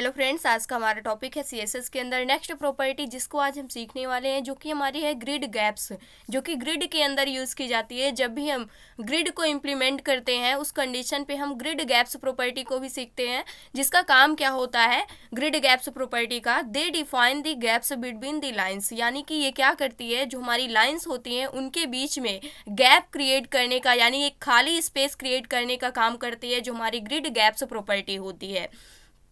Hello friends, आज का हमारा टॉपिक है सीएसएस के अंदर नेक्स्ट प्रॉपर्टी, जिसको आज हम सीखने वाले हैं, जो कि हमारी है ग्रिड गैप्स, जो कि ग्रिड के अंदर यूज़ की जाती है। जब भी हम ग्रिड को इम्प्लीमेंट करते हैं उस कंडीशन पे हम ग्रिड गैप्स प्रॉपर्टी को भी सीखते हैं, जिसका काम क्या होता है ग्रिड गैप्स प्रॉपर्टी का। दे define the gaps between the lines, यानी कि ये क्या करती है, जो हमारी लाइन्स होती हैं उनके बीच में गैप क्रिएट करने का, यानी एक खाली स्पेस क्रिएट करने का काम करती है, जो हमारी ग्रिड गैप्स प्रॉपर्टी होती है।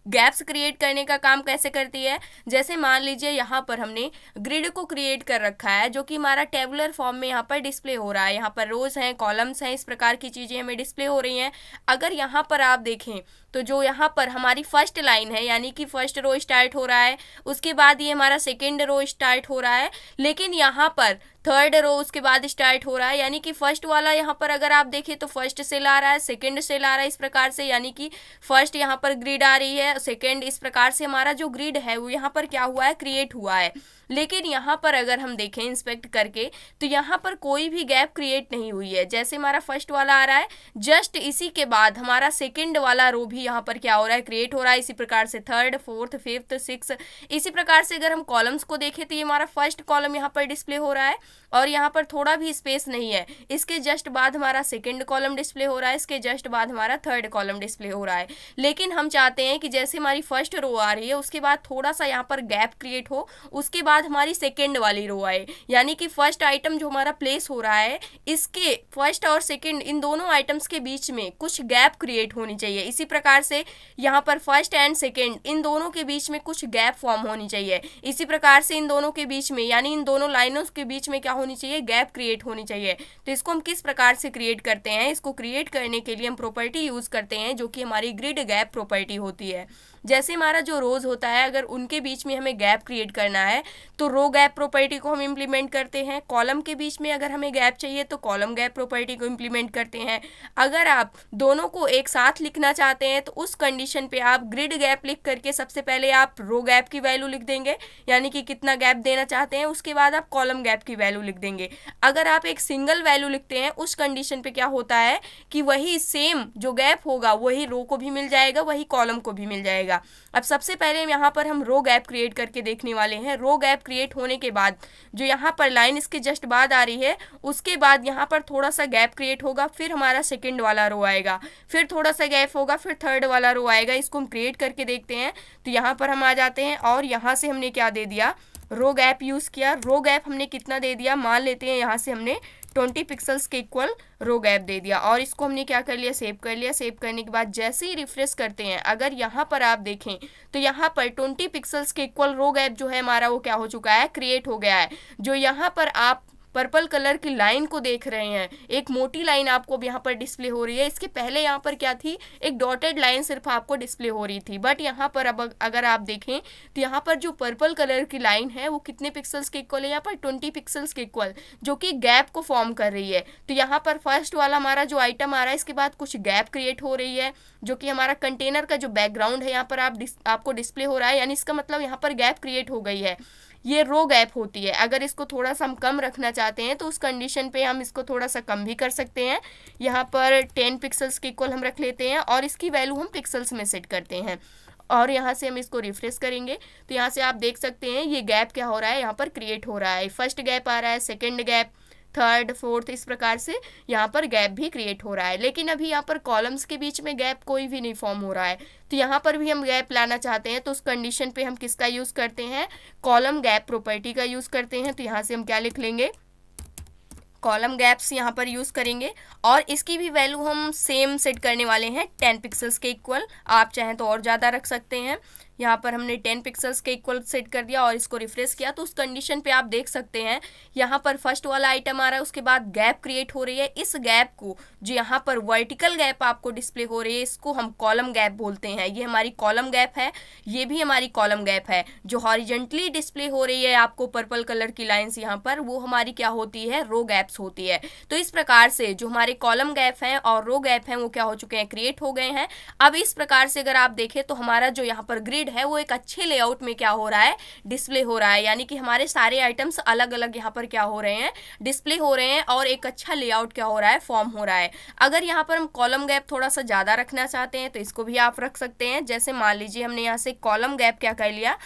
गैप्स क्रिएट करने का काम कैसे करती है, जैसे मान लीजिए यहाँ पर हमने ग्रिड को क्रिएट कर रखा है, जो कि हमारा टेबुलर फॉर्म में यहाँ पर डिस्प्ले हो रहा है। यहाँ पर रोज हैं, कॉलम्स हैं, इस प्रकार की चीज़ें हमें डिस्प्ले हो रही हैं। अगर यहाँ पर आप देखें तो जो यहाँ पर हमारी फर्स्ट लाइन है, यानी कि फर्स्ट रो स्टार्ट हो रहा है, उसके बाद ये हमारा सेकेंड रो स्टार्ट हो रहा है, लेकिन यहाँ पर थर्ड रो उसके बाद स्टार्ट हो रहा है, यानी कि फर्स्ट वाला यहाँ पर अगर आप देखें तो फर्स्ट से ला रहा है, सेकंड से ला रहा है, इस प्रकार से, यानी कि फर्स्ट यहाँ पर ग्रिड आ रही है, सेकंड, इस प्रकार से हमारा जो ग्रिड है वो यहाँ पर क्या हुआ है, क्रिएट हुआ है। लेकिन यहाँ पर अगर हम देखें इंस्पेक्ट करके तो यहाँ पर कोई भी गैप क्रिएट नहीं हुई है। जैसे हमारा फर्स्ट वाला आ रहा है, जस्ट इसी के बाद हमारा सेकंड वाला रो भी यहाँ पर क्या हो रहा है, क्रिएट हो रहा है। इसी प्रकार से थर्ड, फोर्थ, फिफ्थ, सिक्स, इसी प्रकार से अगर हम कॉलम्स को देखें तो ये हमारा फर्स्ट कॉलम यहाँ पर डिस्प्ले हो रहा है और यहाँ पर थोड़ा भी स्पेस नहीं है। इसके जस्ट बाद हमारा सेकंड कॉलम डिस्प्ले हो रहा है, इसके जस्ट बाद हमारा थर्ड कॉलम डिस्प्ले हो रहा है। लेकिन हम चाहते हैं कि जैसे हमारी फर्स्ट रो आ रही है उसके बाद थोड़ा सा यहाँ पर गैप क्रिएट हो, उसके बाद हमारी सेकेंड वाली रो आए, यानी कि फर्स्ट आइटम जो हमारा प्लेस हो रहा है, इसके फर्स्ट और सेकेंड इन दोनों आइटम्स के बीच में कुछ गैप क्रिएट होनी चाहिए। इसी प्रकार से यहाँ पर फर्स्ट एंड सेकेंड इन दोनों के बीच में कुछ गैप फॉर्म होनी चाहिए। इसी प्रकार से इन दोनों के बीच में, यानी इन दोनों लाइनों के बीच में क्या होनी चाहिए, गैप क्रिएट होनी चाहिए। तो इसको हम किस प्रकार से क्रिएट करते हैं, इसको क्रिएट करने के लिए हम प्रॉपर्टी यूज करते हैं, जो कि हमारी ग्रिड गैप प्रॉपर्टी होती है। जैसे हमारा जो रोज होता है, अगर उनके बीच में हमें गैप क्रिएट करना है तो रो गैप प्रॉपर्टी को हम इम्प्लीमेंट करते हैं। कॉलम के बीच में अगर हमें गैप चाहिए तो कॉलम गैप प्रॉपर्टी को इम्प्लीमेंट करते हैं। अगर आप दोनों को एक साथ लिखना चाहते हैं तो उस कंडीशन पे आप ग्रिड गैप लिख करके सबसे पहले आप रो गैप की वैल्यू लिख देंगे, यानी कि कितना गैप देना चाहते हैं, उसके बाद आप कॉलम गैप की वैल्यू लिख देंगे। अगर आप एक सिंगल वैल्यू लिखते हैं उस कंडीशन पे क्या होता है कि वही सेम जो गैप होगा वही रो को भी मिल जाएगा, वही कॉलम को भी मिल जाएगा। अब सबसे पहले यहाँ पर हम रो गैप क्रिएट करके देखने वाले हैं। रो गैप क्रिएट होने के बाद जो यहाँ पर लाइन इसके जस्ट बाद आ रही है, उसके बाद यहाँ पर थोड़ा सा गैप क्रिएट होगा, फिर हमारा सेकंड वाला रो आएगा, फिर थोड़ा सा गैप होगा, फिर थर्ड वाला रो आएगा। इसको हम क्रिएट करके देखते हैं। तो यहाँ पर हम आ जाते हैं और यहाँ से हमने क्या दे दिया, रो गैप यूज़ किया। रो गैप हमने कितना दे दिया, मान लेते हैं यहाँ से हमने 20 पिक्सल्स के इक्वल रो गैप दे दिया और इसको हमने क्या कर लिया, सेव कर लिया। सेव करने के बाद जैसे ही रिफ्रेश करते हैं, अगर यहाँ पर आप देखें तो यहाँ पर 20 पिक्सल्स के इक्वल रो गैप जो है हमारा वो क्या हो चुका है, क्रिएट हो गया है। जो यहाँ पर आप पर्पल कलर की लाइन को देख रहे हैं, एक मोटी लाइन आपको यहाँ पर डिस्प्ले हो रही है। इसके पहले यहाँ पर क्या थी, एक डॉटेड लाइन सिर्फ आपको डिस्प्ले हो रही थी, बट यहाँ पर अब अगर आप देखें तो यहाँ पर जो पर्पल कलर की लाइन है वो कितने पिक्सल्स के इक्वल है, यहाँ पर 20 पिक्सल्स के इक्वल, जो कि गैप को फॉर्म कर रही है। तो यहाँ पर फर्स्ट वाला हमारा जो आइटम आ रहा है, इसके बाद कुछ गैप क्रिएट हो रही है, जो कि हमारा कंटेनर का जो बैकग्राउंड है यहाँ पर आपको डिस्प्ले हो रहा है, यानी इसका मतलब यहाँ पर गैप क्रिएट हो गई है। ये रो गैप होती है। अगर इसको थोड़ा सा हम कम रखना चाहते हैं तो उस कंडीशन पे हम इसको थोड़ा सा कम भी कर सकते हैं। यहाँ पर 10 पिक्सल्स के इक्वल हम रख लेते हैं और इसकी वैल्यू हम पिक्सल्स में सेट करते हैं और यहाँ से हम इसको रिफ्रेश करेंगे तो यहाँ से आप देख सकते हैं ये गैप क्या हो रहा है, यहाँ पर क्रिएट हो रहा है। फर्स्ट गैप आ रहा है, सेकेंड गैप, थर्ड, फोर्थ, इस प्रकार से यहाँ पर गैप भी क्रिएट हो रहा है। लेकिन अभी यहाँ पर कॉलम्स के बीच में गैप कोई भी नहीं फॉर्म हो रहा है, तो यहाँ पर भी हम गैप लाना चाहते हैं तो उस कंडीशन पे हम किसका यूज़ करते हैं, कॉलम गैप प्रॉपर्टी का यूज़ करते हैं। तो यहाँ से हम क्या लिख लेंगे, कॉलम गैप्स यहाँ पर यूज़ करेंगे और इसकी भी वैल्यू हम सेम सेट करने वाले हैं 10 पिक्सल्स के इक्वल। आप चाहें तो और ज़्यादा रख सकते हैं। यहाँ पर हमने 10 पिक्सल्स के इक्वल सेट कर दिया और इसको रिफ्रेश किया तो उस कंडीशन पे आप देख सकते हैं यहाँ पर फर्स्ट वाला आइटम आ रहा है, उसके बाद गैप क्रिएट हो रही है। इस गैप को, जो यहाँ पर वर्टिकल गैप आपको डिस्प्ले हो रही है, इसको हम कॉलम गैप बोलते हैं। ये हमारी कॉलम गैप है, ये भी हमारी कॉलम गैप है। जो हॉरिजेंटली डिस्प्ले हो रही है आपको पर्पल कलर की लाइन्स यहाँ पर, वो हमारी क्या होती है, रो गैप्स होती है। तो इस प्रकार से जो हमारे कॉलम गैप हैं और रो गैप हैं वो क्या हो चुके हैं, क्रिएट हो गए हैं। अब इस प्रकार से अगर आप देखें तो हमारा जो यहाँ पर ग्रिड ग्रिड है वो एक अच्छे लेआउट में क्या हो रहा है, डिस्प्ले हो रहा है, यानी कि हमारे सारे आइटम्स अलग अलग यहाँ पर क्या हो रहे हैं, डिस्प्ले हो रहे हैं और एक अच्छा लेआउट क्या हो रहा है, फॉर्म हो रहा है। अगर यहाँ पर हम कॉलम गैप थोड़ा सा ज़्यादा रखना चाहते हैं तो इसको भी आप रख सकते हैं। जैसे मान लीजिए हमने यहाँ से कॉलम गैप क्या कर लिया,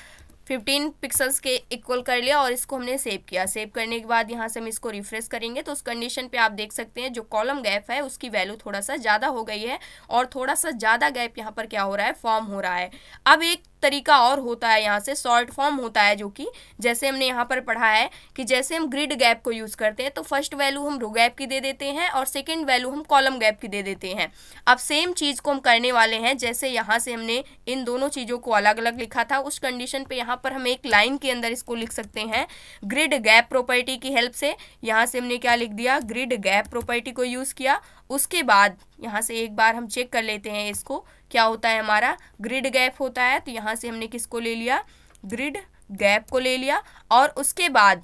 15 पिक्सल्स के इक्वल कर लिया और इसको हमने सेव किया। सेव करने के बाद यहाँ से हम इसको रिफ्रेश करेंगे तो उस कंडीशन पे आप देख सकते हैं जो कॉलम गैप है उसकी वैल्यू थोड़ा सा ज़्यादा हो गई है और थोड़ा सा ज़्यादा गैप यहाँ पर क्या हो रहा है, फॉर्म हो रहा है। अब एक तरीका और होता है यहाँ से शॉर्ट फॉर्म होता है, जो कि जैसे हमने यहाँ पर पढ़ा है कि जैसे हम ग्रिड गैप को यूज़ करते हैं तो फर्स्ट वैल्यू हम रो गैप की दे देते हैं और सेकंड वैल्यू हम कॉलम गैप की दे देते हैं। अब सेम चीज़ को हम करने वाले हैं, जैसे यहाँ से हमने इन दोनों चीज़ों को अलग अलग लिखा था उस कंडीशन पे यहाँ पर हम एक लाइन के अंदर इसको लिख सकते हैं ग्रिड गैप प्रॉपर्टी की हेल्प से। यहाँ से हमने क्या लिख दिया, ग्रिड गैप प्रॉपर्टी को यूज़ किया। उसके बाद यहाँ से एक बार हम चेक कर लेते हैं इसको, क्या होता है, हमारा ग्रिड गैप होता है। तो यहाँ से हमने किसको ले लिया, ग्रिड गैप को ले लिया और उसके बाद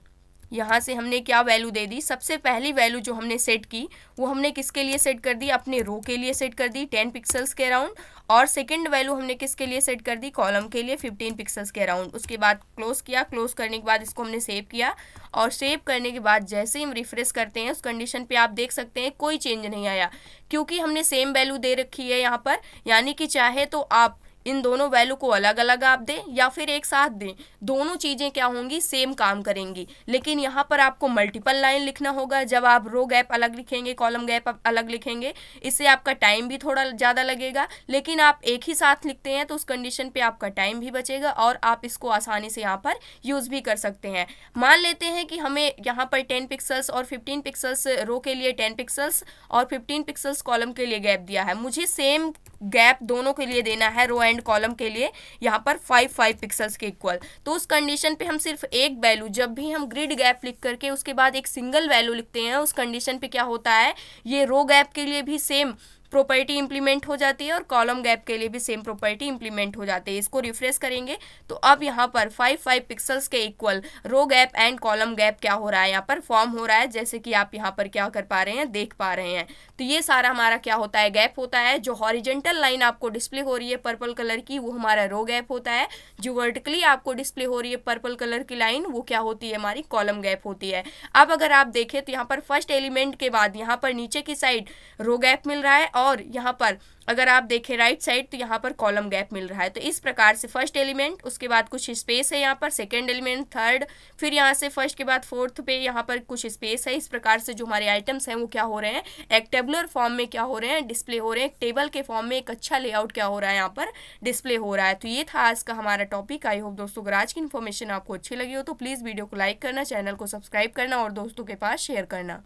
यहाँ से हमने क्या वैल्यू दे दी, सबसे पहली वैल्यू जो हमने सेट की वो हमने किसके लिए सेट कर दी, अपने रो के लिए सेट कर दी 10 पिक्सल्स के अराउंड, और सेकंड वैल्यू हमने किसके लिए सेट कर दी, कॉलम के लिए 15 पिक्सल्स के अराउंड। उसके बाद क्लोज किया, क्लोज करने के बाद इसको हमने सेव किया और सेव करने के बाद जैसे ही हम रिफ्रेश करते हैं उस कंडीशन पे आप देख सकते हैं कोई चेंज नहीं आया, क्योंकि हमने सेम वैल्यू दे रखी है यहाँ पर। यानी कि चाहे तो आप इन दोनों वैल्यू को अलग अलग आप दें या फिर एक साथ दें, दोनों चीज़ें क्या होंगी, सेम काम करेंगी। लेकिन यहाँ पर आपको मल्टीपल लाइन लिखना होगा। जब आप रो गैप अलग लिखेंगे, कॉलम गैप अलग लिखेंगे, इससे आपका टाइम भी थोड़ा ज़्यादा लगेगा। लेकिन आप एक ही साथ लिखते हैं तो उस कंडीशन पे आपका टाइम भी बचेगा और आप इसको आसानी से यहाँ पर यूज़ भी कर सकते हैं। मान लेते हैं कि हमें यहाँ पर 10 पिक्सल्स और 15 पिक्सल्स रो के लिए 10 पिक्सल्स और 15 पिक्सल्स कॉलम के लिए गैप दिया है। मुझे सेम गैप दोनों के लिए देना है, रो एंड कॉलम के लिए, यहाँ पर 5 पिक्सल्स के इक्वल। तो उस कंडीशन पे हम सिर्फ एक वैल्यू, जब भी हम ग्रिड गैप लिख करके उसके बाद एक सिंगल वैल्यू लिखते हैं उस कंडीशन पे क्या होता है, ये रो गैप के लिए भी सेम प्रॉपर्टी इंप्लीमेंट हो जाती है और कॉलम गैप के लिए भी सेम प्रॉपर्टी इंप्लीमेंट हो जाती है। इसको रिफ्रेश करेंगे तो अब यहाँ पर 5 पिक्सल्स के equal row gap and column gap क्या हो रहा है, यहाँ पर फॉर्म हो रहा है, जैसे कि आप यहाँ पर क्या कर पा रहे हैं, देख पा रहे हैं। तो ये सारा हमारा क्या होता है, गैप होता है। जो हॉरिजेंटल लाइन आपको डिस्प्ले हो रही है पर्पल कलर की, वो हमारा रो गैप होता है। जो वर्टिकली आपको डिस्प्ले हो रही है पर्पल कलर की लाइन, वो क्या होती है, हमारी कॉलम गैप होती है। अब अगर आप देखें तो यहाँ पर फर्स्ट एलिमेंट के बाद यहाँ पर नीचे की साइड रो गैप मिल रहा है और यहाँ पर अगर आप देखें राइट साइड तो यहाँ पर कॉलम गैप मिल रहा है। तो इस प्रकार से फर्स्ट एलिमेंट, उसके बाद कुछ स्पेस है यहाँ पर, सेकंड एलिमेंट, थर्ड, फिर यहाँ से फर्स्ट के बाद फोर्थ पे यहाँ पर कुछ स्पेस है। इस प्रकार से जो हमारे आइटम्स हैं वो क्या हो रहे हैं, एक टेबुलर फॉर्म में क्या हो रहे हैं, डिस्प्ले हो रहे हैं। एक टेबल के फॉर्म में एक अच्छा लेआउट क्या हो रहा है, यहाँ पर डिस्प्ले हो रहा है। तो ये था आज का हमारा टॉपिक। आई होप दोस्तों अगर आज की इन्फॉर्मेशन आपको अच्छी लगी हो तो प्लीज़ वीडियो को लाइक करना, चैनल को सब्सक्राइब करना और दोस्तों के पास शेयर करना।